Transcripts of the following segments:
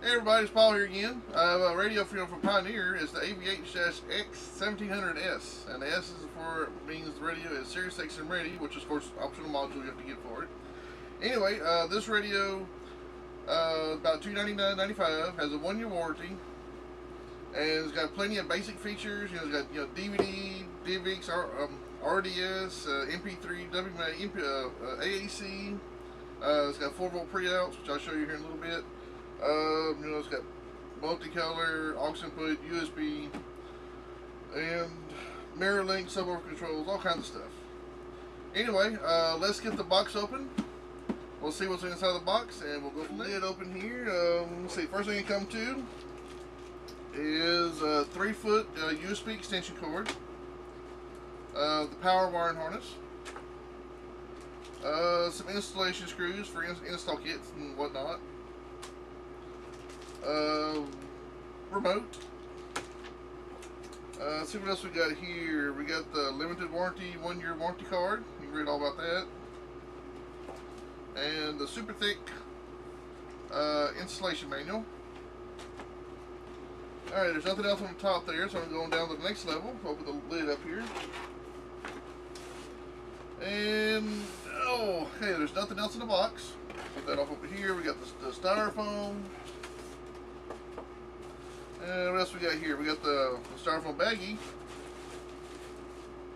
Hey everybody, it's Paul here again. I have a radio from Pioneer. It's the AVH-X1700S, and the S is for means the radio is Sirius XM ready, which is of course optional module you have to get for it. Anyway, this radio about $299.95, has a 1-year warranty, and it's got plenty of basic features. It's got DVD, Divx, RDS, MP3, WMA, AAC. It's got 4-volt pre-outs, which I'll show you here in a little bit. It's got multicolor, aux input, USB, and mirror link, subwoofer controls, all kinds of stuff. Anyway, let's get the box open. We'll see what's inside the box, and we'll go from there. Lid open here. Let's see. First thing you come to is a 3-foot USB extension cord, the power wiring harness, some installation screws for install kits and whatnot. Remote. Let's see what else we got here. We got the limited warranty 1-year warranty card. You can read all about that. And the super thick installation manual. Alright, there's nothing else on the top there, so I'm going down to the next level. Open the lid up here. And, oh, hey, there's nothing else in the box. Put that off over here. We got the styrofoam. And what else we got here? We got the styrofoam baggie.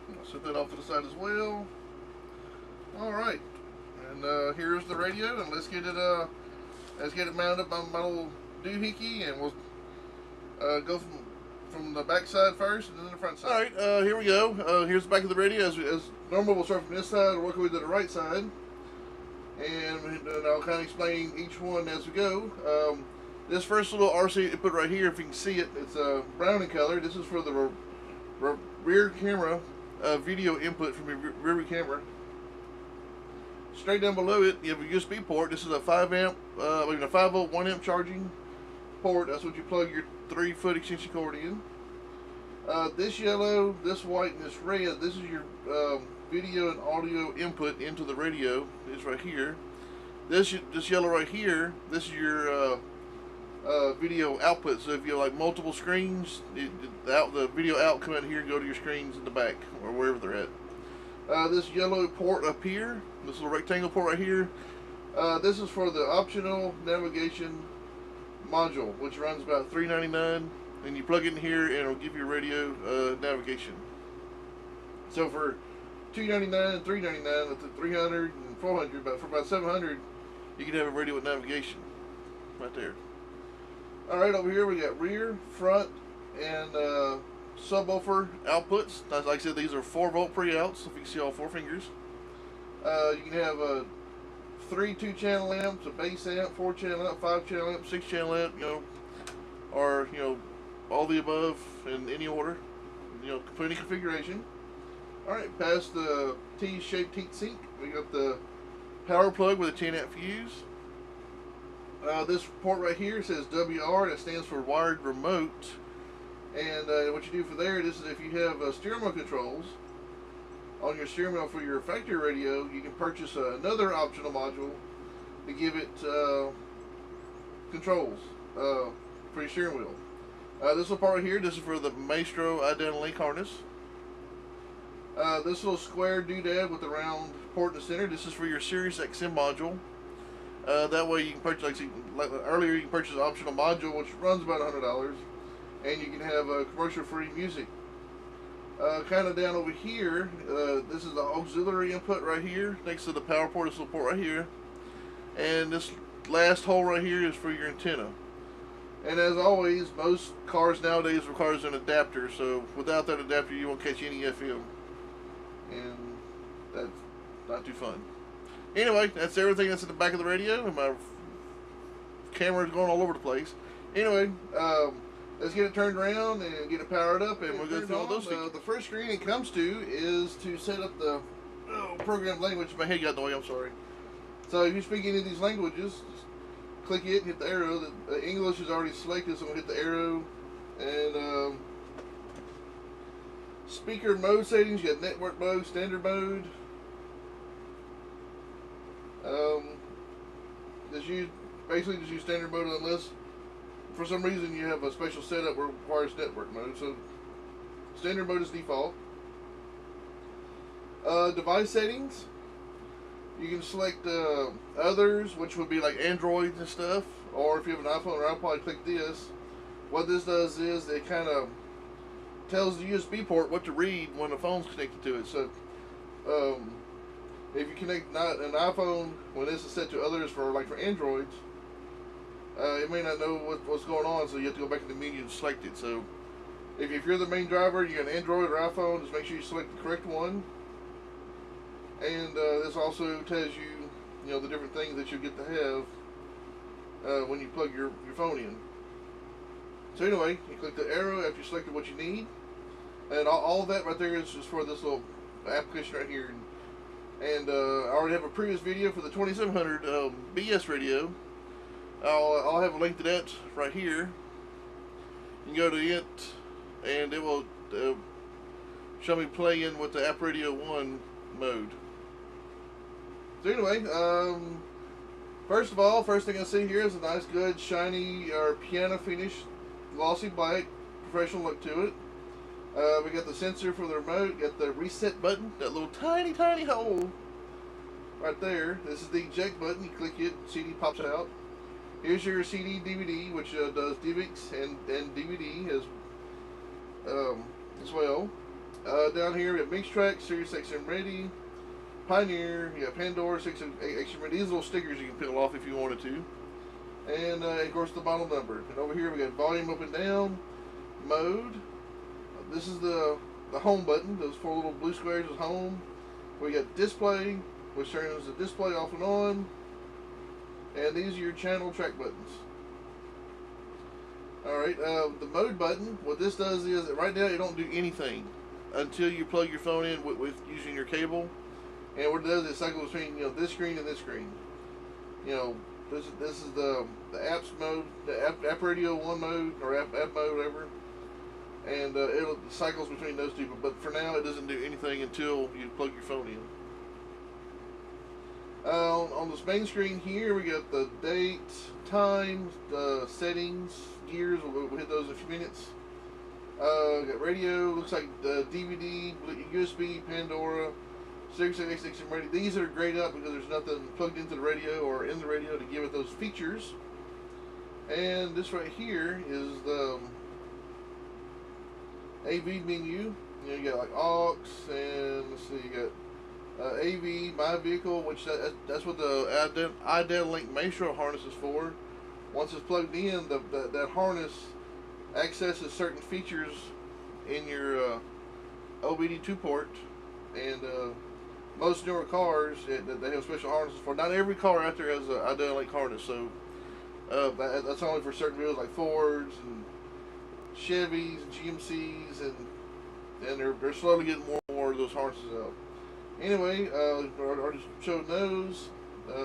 I'll set that off to the side as well. Alright. And here's the radio, and let's get it mounted up on my little doohickey, and we'll go from the back side first and then the front side. Alright, here we go. Here's the back of the radio. As normal, we'll start from this side and work our way to the right side. And I'll kind of explain each one as we go. This first little RC input right here, if you can see it, it's brown in color. This is for the rear camera video input from your rear camera. Straight down below it, you have a USB port. This is a 5-volt 1-amp charging port. That's what you plug your 3-foot extension cord in. This yellow, this white, and this red, this is your video and audio input into the radio. It's right here. This yellow right here, this is your video output. So if you have like multiple screens, the video out come out here and go to your screens in the back or wherever they're at. This yellow port up here, this little rectangle port right here, this is for the optional navigation module, which runs about $3.99, and you plug it in here and it'll give you radio navigation. So for $2.99 and $3.99, up to $300 and $400, but for about $700, you can have a radio with navigation right there. Alright, over here we got rear, front, and subwoofer outputs. Like I said, these are 4-volt pre-outs, if you can see all 4 fingers. You can have 3 2-channel amps, a bass amp, 4-channel amp, 5-channel amp, 6-channel amp, or all the above in any order, plenty configuration. Alright, past the T-shaped heat sink, we got the power plug with a 10-amp fuse. This port right here says WR, that stands for wired remote. And what you do for there, this is if you have steering wheel controls on your steering wheel for your factory radio, you can purchase another optional module to give it controls for your steering wheel. This little part right here, this is for the Maestro identity link harness. This little square doodad with the round port in the center, this is for your Sirius XM module. That way you can purchase, like earlier, you can purchase an optional module which runs about $100, and you can have commercial-free music. Kind of down over here, this is the auxiliary input right here, next to the power port, this little port right here, and this last hole right here is for your antenna. And as always, most cars nowadays requires an adapter, so without that adapter you won't catch any FM, and that's not too fun. Anyway, that's everything that's in the back of the radio, and my camera is going all over the place. Anyway, let's get it turned around and get it powered up, and we'll go through all those things. The first screen it comes to is to set up the program language. My head got in the way, I'm sorry. So if you speak any of these languages, just click it and hit the arrow. The English is already selected, so I'm going to hit the arrow. And speaker mode settings, you got network mode, standard mode. Basically just use standard mode unless for some reason you have a special setup where it requires network mode. So standard mode is default. Device settings. You can select others, which would be like Androids and stuff, or if you have an iPhone or iPod, click this. What this does is it kind of tells the USB port what to read when the phone's connected to it. So if you connect not an iPhone when this is set to others for Androids, it may not know what's going on, so you have to go back in the menu and select it. So if you're the main driver, you got an Android or iPhone, just make sure you select the correct one. And this also tells you, the different things that you get to have when you plug your phone in. So anyway, you click the arrow after you selected what you need, and all of that right there is just for this little application right here. And I already have a previous video for the 2700 BS radio. I'll have a link to that right here. You can go to it, and it will show me playing with the App Radio 1 mode. So anyway, first of all, first thing I see here is a nice, good, shiny, or piano finish, glossy black, professional look to it. We got the sensor for the remote, got the reset button, that little tiny, tiny hole right there. This is the eject button. You click it, CD pops out. Here's your CD DVD, which does Divx and DVD as well. Down here we have Mix Track, Sirius XM Ready, Pioneer, you got Pandora, 6 XM Ready. These little stickers you can peel off if you wanted to. And of course the model number. And over here we got volume up and down, mode. This is the home button. Those 4 little blue squares is home. We got display, which turns the display off and on. And these are your channel track buttons. Alright, the mode button, what this does is that right now it don't do anything until you plug your phone in with using your cable. And what it does is it cycles between this screen and this screen. This is the apps mode, the app radio 1 mode, or app mode, whatever. And it cycles between those two, but for now it doesn't do anything until you plug your phone in. On this main screen here, we got the date, time, the settings, gears. We'll hit those in a few minutes. Got radio, looks like the DVD, USB, Pandora, Sirius XM Radio. These are grayed up because there's nothing plugged into the radio or in the radio to give it those features. And this right here is the AV menu. You got like aux, and let's see, you got AV, My Vehicle, which that's what the iData-Link Maestro harness is for. Once it's plugged in, that harness accesses certain features in your OBD2 port, and most newer cars they have special harnesses for. Not every car out there has an iData-Link harness, so that's only for certain vehicles like Fords and Chevys and GMCs, and they're slowly getting more and more of those harnesses out. Anyway, I already showed those.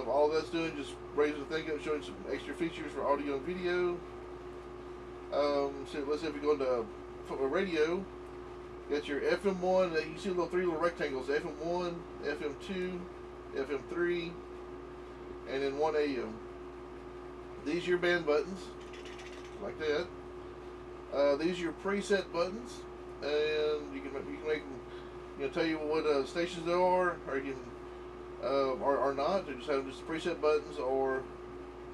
All that's doing just raising the thing up, showing some extra features for audio and video. So let's say if we go into radio, you got your FM1. You see the 3 little rectangles: FM1, FM2, FM3, and then 1 AM. These are your band buttons, like that. These are your preset buttons, and you can make them, tell you what stations there are, or you can, or not. They just have just preset buttons, or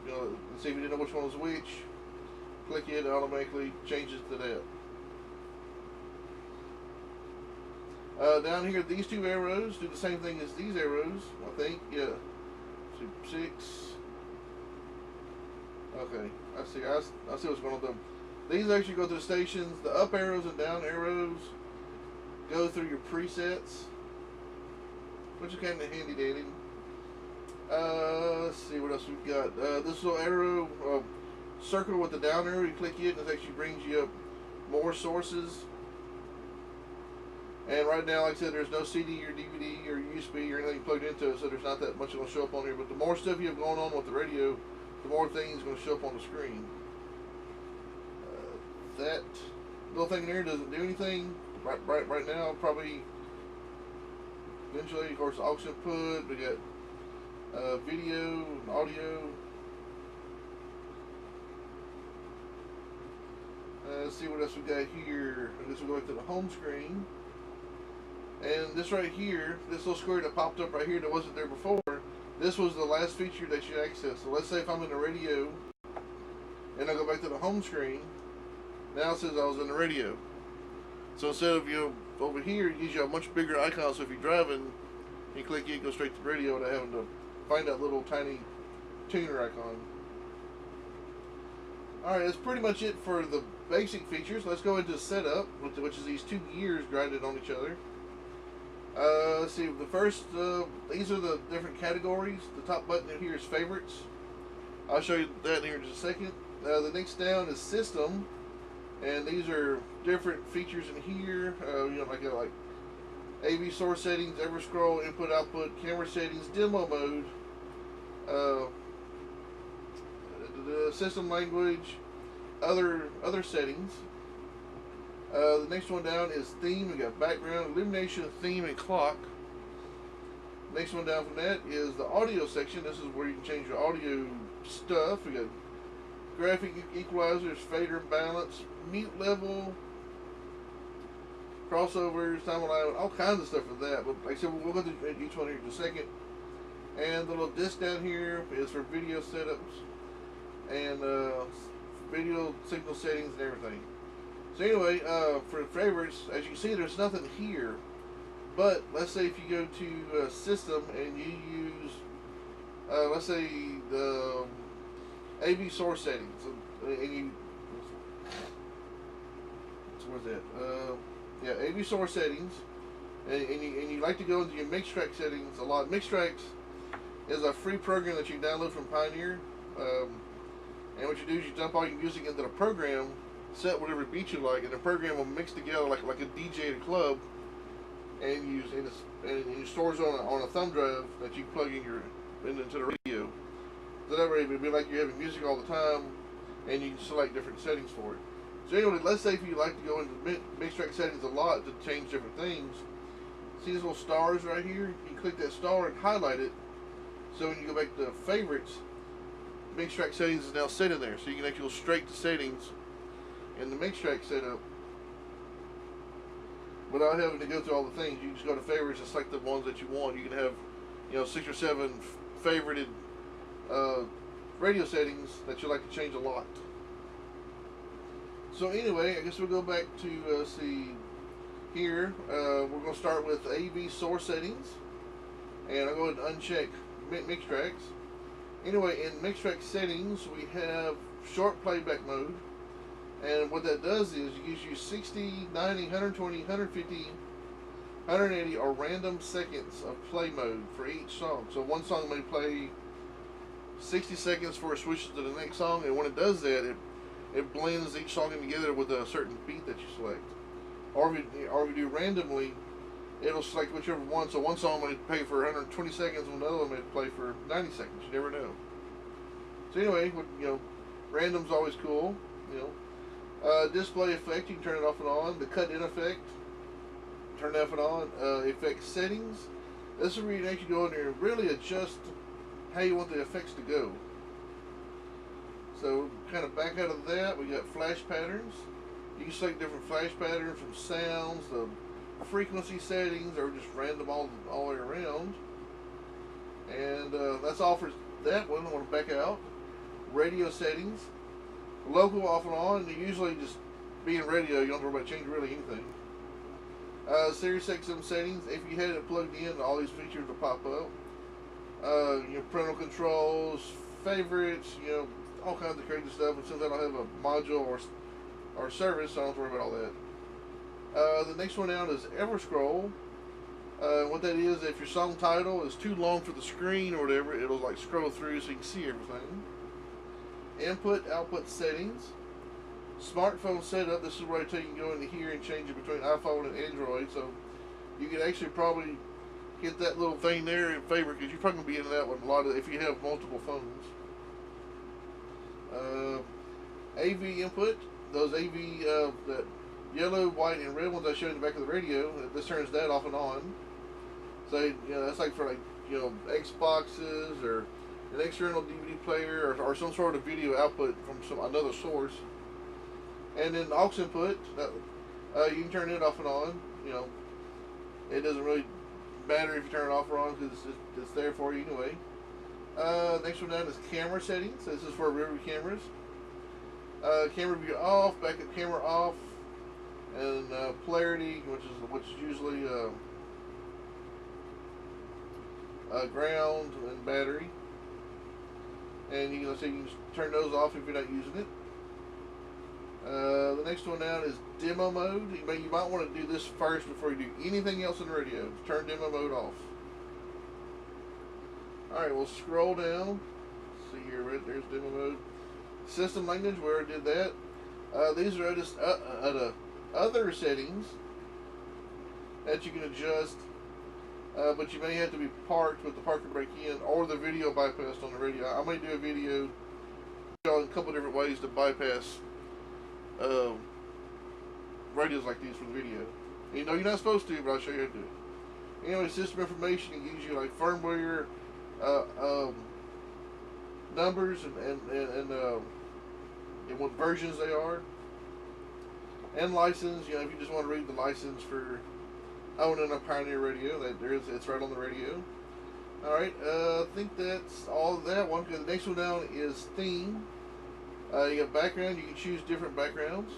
let's see if you didn't know which one was which. Click it, it automatically changes to that. Down here, these 2 arrows do the same thing as these arrows, I think. Yeah. 6. Okay, I see what's going on with them. These actually go to the stations. The up arrows and down arrows go through your presets, which is kind of handy dandy. Let's see what else we've got. This little arrow, circle with the down arrow, you click it, and it actually brings you up more sources. And right now, like I said, there's no CD or DVD or USB or anything plugged into it, so there's not that much going to show up on here. But the more stuff you have going on with the radio, the more things going to show up on the screen. That little thing there doesn't do anything right now. Probably eventually, of course, aux input. We got video and audio. let's see what else we got here. I guess we'll go back to the home screen. And this right here, this little square that popped up right here that wasn't there before, this was the last feature that you accessed. So let's say if I'm in the radio and I go back to the home screen, now it says I was in the radio. So instead of, you know, over here, it gives you a much bigger icon. So if you're driving, you click it, go straight to the radio without having to find that little tiny tuner icon. Alright, that's pretty much it for the basic features. Let's go into setup, which is these two gears grinded on each other. Let's see, the first, these are the different categories. The top button in here is favorites. I'll show you that in here in just a second. The next down is system, and these are different features in here. You know, like AV source settings, ever scroll, input output, camera settings, demo mode, the system language, other settings. The next one down is theme. We got background, illumination, theme, and clock. Next one down from that is the audio section. This is where you can change your audio stuff. We got graphic equalizers, fader, balance, mute level, crossovers, time alignment, all kinds of stuff for that. But like I said, we'll go through each one here in a second. And the little disc down here is for video setups and video signal settings and everything. So anyway, for favorites, as you can see, there's nothing here. But let's say if you go to system and you use, let's say the AV source settings, and you, where's that? Yeah, AV source settings, and you like to go into your Mixtrack settings a lot. Mixtrack is a free program that you can download from Pioneer, and what you do is you dump all your music into the program, set whatever beat you like, and the program will mix together like a DJ at a club, and it stores on a thumb drive that you plug into the radio. So that way it'll be like you're having music all the time, and you can select different settings for it. So anyway, let's say if you like to go into Mixtrack settings a lot to change different things, see these little stars right here? You click that star and highlight it, so when you go back to favorites, Mixtrack settings is now set in there, so you can actually go straight to settings in the Mixtrack setup without having to go through all the things. You just go to favorites and select the ones that you want. You can have, you know, 6 or 7 favorited radio settings that you like to change a lot. So anyway, I guess we'll go back to see here. We're going to start with AV source settings, and I'll go ahead and uncheck Mixtracks. Anyway, in Mixtrack settings, we have short playback mode. And what that does is it gives you 60, 90, 120, 150, 180, or random seconds of play mode for each song. So one song may play 60 seconds before it switches to the next song, and when it does that, it blends each song in together with a certain beat that you select. Or if you do randomly, it'll select whichever one. So one song may play for 120 seconds, and another one may play for 90 seconds. You never know. So anyway, you know, random's always cool. You know. Display effect, you can turn it off and on. The cut in effect, turn it off and on. Effect settings, this is where you can actually go in there and really adjust how you want the effects to go. So kind of back out of that, we got flash patterns. You can select different flash patterns from sounds, the frequency settings, or just random all the way around. And that's all for that one. I want to back out. Radio settings. Local off and on, you usually just being radio, you don't have to worry about changing really anything. Sirius XM settings, if you had it plugged in, all these features will pop up. You know, parental controls, favorites, you know, all kinds of crazy stuff. And since I don't have a module or service, so I don't have to worry about all that. The next one down is ever scroll. What that is, if your song title is too long for the screen or whatever, it'll like scroll through so you can see everything. Input, output settings. Smartphone setup, this is where I tell you can go into here and change it between iPhone and Android. So you can actually probably get that little thing there in favor, because you're probably going to be into that one a lot of, if you have multiple phones. AV input, those AV, that yellow, white, and red ones I showed in the back of the radio, this turns that off and on. So, you know, that's like for like, you know, Xboxes or an external DVD player or some sort of video output from another source. And then aux input, you can turn it off and on. You know, it doesn't really matter if you turn it off or on because it's there for you anyway. Next one down is camera settings. This is for rear view cameras. Camera view off, backup camera off, and polarity, which is usually ground and battery. And you can see you can turn those off if you're not using it. The next one down is demo mode. You might want to do this first before you do anything else in the radio. Turn demo mode off. Alright, we'll scroll down. See here, right there's demo mode. System language, we already did that. These are just other settings that you can adjust, but you may have to be parked with the parking brake in or the video bypassed on the radio. I may do a video showing a couple different ways to bypass radios like these for the video. You know you're not supposed to, but I'll show you how to do it. Anyway, system information, it gives you like firmware, numbers, and what versions they are, and license. You know, if you just want to read the license for owning a Pioneer radio, it's right on the radio. All right, I think that's all of that one. The next one down is theme. You got background. You can choose different backgrounds.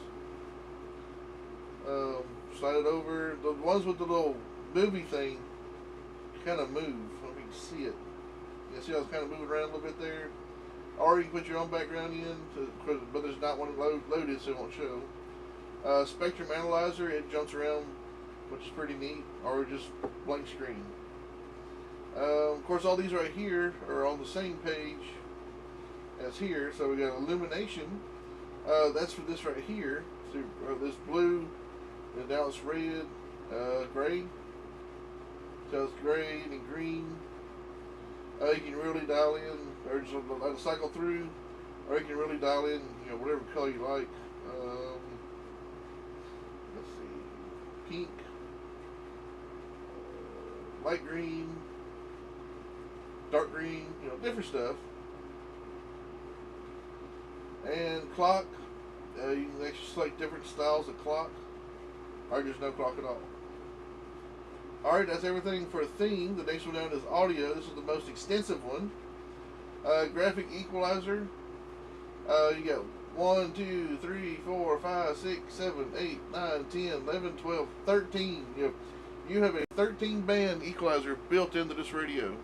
Slide it over. The ones with the little movie thing kind of move. I don't know if you can see it. You can see how it's kind of moving around a little bit there. Or you can put your own background in, but there's not one loaded, so it won't show. Spectrum analyzer, it jumps around, which is pretty neat, or just blank screen. Of course, all these right here are on the same page as here. So we got Illumination. That's for this right here. So this blue, and now it's red, gray. So it's gray and green. You can really dial in, or just let it cycle through, or you can really dial in, you know, whatever color you like. Let's see, pink, light green, dark green, you know, different stuff. And clock, you can actually select different styles of clock, or just no clock at all. Alright, that's everything for a theme. The next one down is audio. This is the most extensive one. Graphic equalizer. You got 1, 2, 3, 4, 5, 6, 7, 8, 9, 10, 11, 12, 13. You have a 13 band equalizer built into this radio,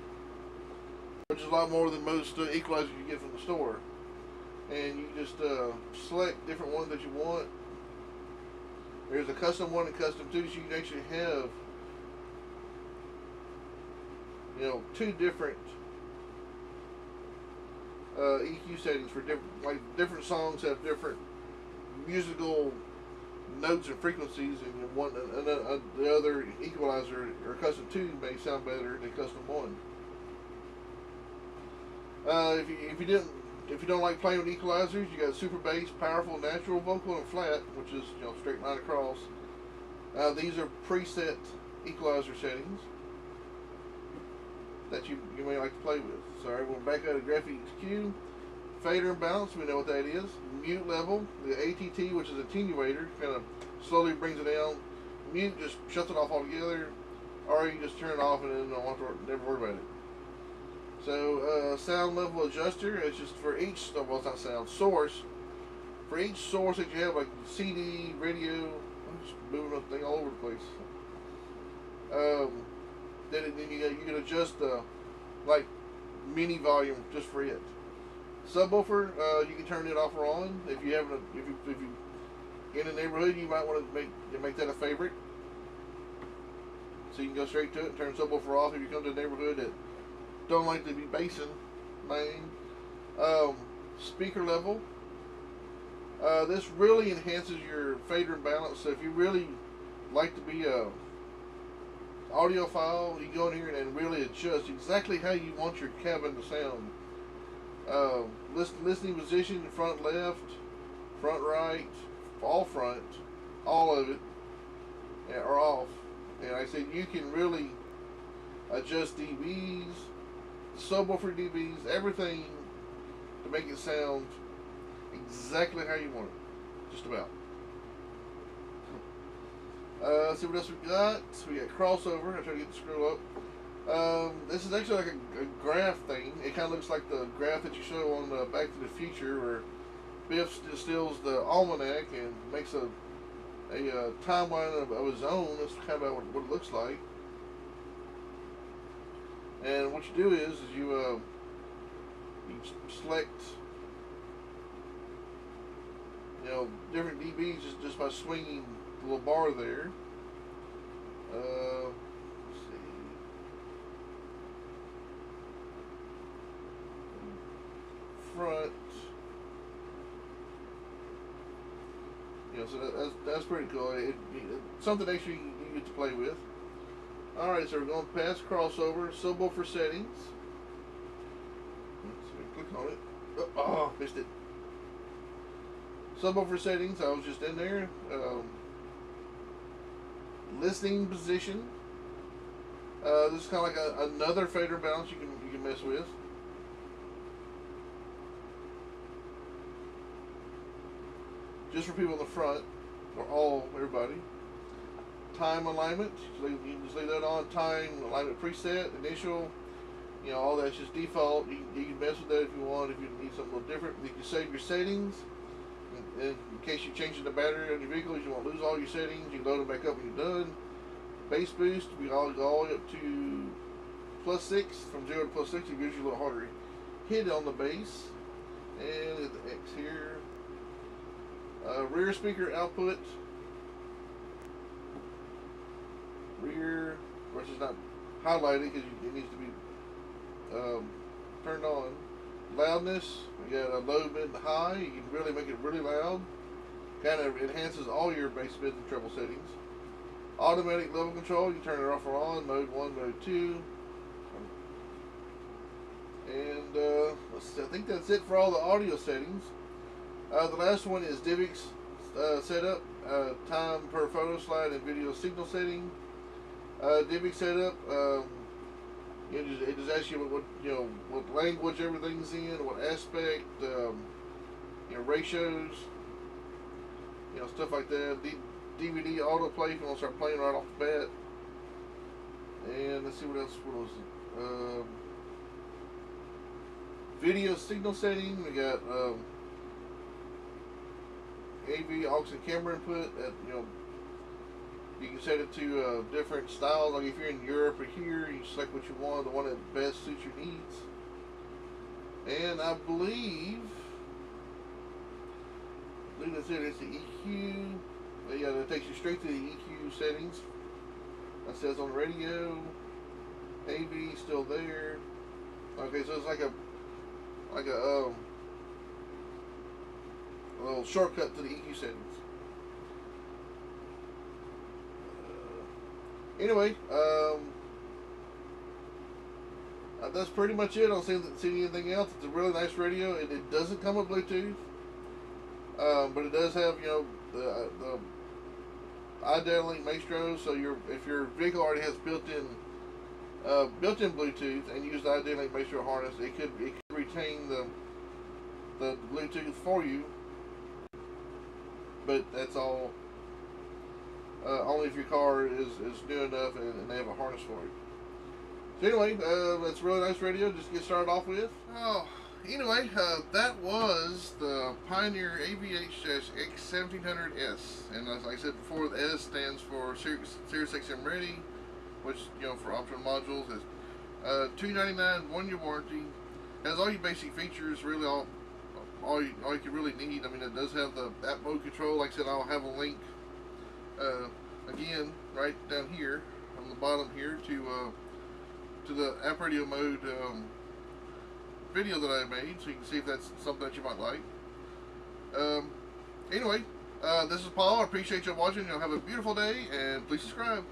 which is a lot more than most equalizers you get from the store. And you just select different ones that you want. There's a custom one and custom two, so you can actually have, you know, two different EQ settings for different songs have different musical notes and frequencies, and one the other equalizer or custom two may sound better than custom one. If you don't like playing with equalizers, you got super bass, powerful, natural, vocal, and flat, which is, you know, straight line across. These are preset equalizer settings that you may like to play with. So we're back out of graphics EQ. Fader and balance, we know what that is. Mute level, the ATT, which is attenuator, kind of slowly brings it down. Mute just shuts it off altogether, or you can just turn it off and then don't want to never worry about it. So sound level adjuster, it's just for each, well, it's not sound, source. For each source that you have, like CD, radio, I'm just moving the thing all over the place. Then you can adjust the like mini volume just for it. Subwoofer, you can turn it off or on. If you in a neighborhood, you might want to make that a favorite. So you can go straight to it and turn subwoofer off if you come to a neighborhood that don't like to be bassing main. Speaker level. This really enhances your fader and balance. So if you really like to be a audiophile, you go in here and really adjust exactly how you want your cabin to sound. Listening position, front left, front right, all front, all of it, are off. And like I said, you can really adjust dBs, subwoofer dBs, everything to make it sound exactly how you want it, just about. Let's see what else we got. We got crossover. I'm trying to get the screw up. This is actually like a graph thing. It kind of looks like the graph that you show on Back to the Future, where Biff steals the almanac and makes a timeline of his own. That's kind of what it looks like. And what you do is you select, you know, different dBs just by swinging the little bar there. Let's see. Front. You know, so that's pretty cool. Something extra you get to play with. Alright, so we're going past crossover, subwoofer settings. Let's click on it. Oh, missed it. Subwoofer settings, I was just in there. Listening position. This is kind of like another fader balance you can mess with. Just for people in the front, or everybody. Time alignment, you can just leave that on. Time alignment preset, initial, you know, all that's just default. You can mess with that if you want. If you need something a little different, you can save your settings. In case you're changing the battery on your vehicle, you won't lose all your settings. You can load them back up when you're done. Bass boost, we all go all the way up to +6. From 0 to +6, it gives you a little harder hit on the bass. And the X here. Rear speaker output. Rear, which is not highlighted because it needs to be turned on. Loudness, we got a low, mid, and high. You can really make it really loud. Kind of enhances all your bass, mid, and treble settings. Automatic level control, you can turn it off or on. Mode 1, mode 2. And let's see, I think that's it for all the audio settings. The last one is Divx Setup, time per photo slide and video signal setting. Divx Setup, it just asks you what language everything's in, what aspect, ratios, stuff like that. DVD autoplay if you want to start playing right off the bat. And let's see what else was it. Video signal setting, we got AV, aux, and camera input. You can set it to different styles. Like if you're in Europe or here, you select what you want, the one that best suits your needs. And I believe that's it. It's the EQ. Yeah, that takes you straight to the EQ settings. That says on radio, AV still there. Okay, so it's like a little shortcut to the EQ settings. Anyway, that's pretty much it. I don't see anything else. It's a really nice radio. It doesn't come with Bluetooth, but it does have the iData-Link Maestro. So if your vehicle already has built-in Bluetooth and you use the iData-Link Maestro harness, it could retain the Bluetooth for you. But that's all. Only if your car is new enough and they have a harness for it. So anyway, that's a really nice radio just to get started off with. Oh, anyway, that was the Pioneer AVH-X1700S, and like I said before, the S stands for Sirius XM Ready, which for optional modules is $299, 1-year warranty. Has all your basic features, really all you can really need. I mean, it does have the app mode control. Like I said, I'll have a link again right down here on the bottom here to the app radio mode video that I made, so you can see if that's something that you might like. Anyway, this is Paul. I appreciate you watching. Have a beautiful day, and please subscribe.